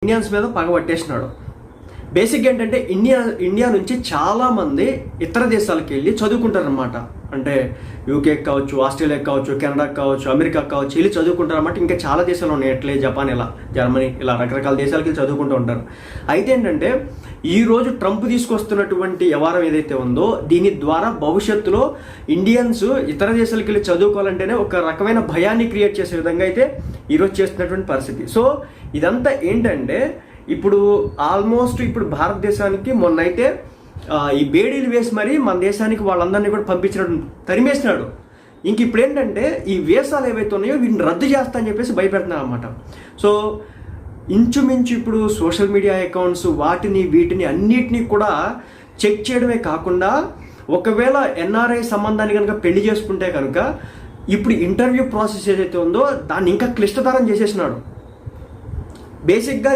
Indians మీద పగ పట్టేసినాడు. బేసిక్గా ఏంటంటే ఇండియా నుంచి చాలామంది ఇతర దేశాలకు వెళ్ళి చదువుకుంటారనమాట. అంటే యూకేకి కావచ్చు, ఆస్ట్రేలియాకి కావచ్చు, కెనడాకి కావచ్చు, అమెరికాకి కావచ్చు వెళ్ళి చదువుకుంటారన్నమాట. ఇంకా చాలా దేశాలు ఉన్నాయి, ఇటలీ, జపాన్, ఇలా జర్మనీ, ఇలా రకరకాల దేశాలకి వెళ్ళి చదువుకుంటూ ఉంటారు. అయితే ఏంటంటే ఈరోజు ట్రంప్ తీసుకొస్తున్నటువంటి వ్యవహారం ఏదైతే ఉందో దీని ద్వారా భవిష్యత్తులో ఇండియన్స్ ఇతర దేశాలకు వెళ్ళి చదువుకోవాలంటేనే ఒక రకమైన భయాన్ని క్రియేట్ చేసే విధంగా అయితే ఈరోజు చేస్తున్నటువంటి పరిస్థితి. సో ఇదంతా ఏంటంటే ఇప్పుడు ఆల్మోస్ట్ ఇప్పుడు భారతదేశానికి మొన్నైతే ఈ బేడీలు వేసి మరి మన దేశానికి వాళ్ళందరినీ కూడా పంపించినట్టు తరిమేసినాడు. ఇంక ఇప్పుడు ఏంటంటే ఈ వీసాలు ఏవైతే ఉన్నాయో వీటిని రద్దు చేస్తా అని చెప్పేసి భయపెడుతున్నారు అనమాట. సో ఇంచుమించు ఇప్పుడు సోషల్ మీడియా అకౌంట్స్ వీటిని అన్నిటినీ కూడా చెక్ చేయడమే కాకుండా ఒకవేళ ఎన్ఆర్ఐ సంబంధాన్ని కనుక పెళ్లి చేసుకుంటే కనుక ఇప్పుడు ఇంటర్వ్యూ ప్రాసెస్ ఏదైతే ఉందో దాన్ని ఇంకా క్లిష్టతరం చేసేసినాడు. బేసిక్గా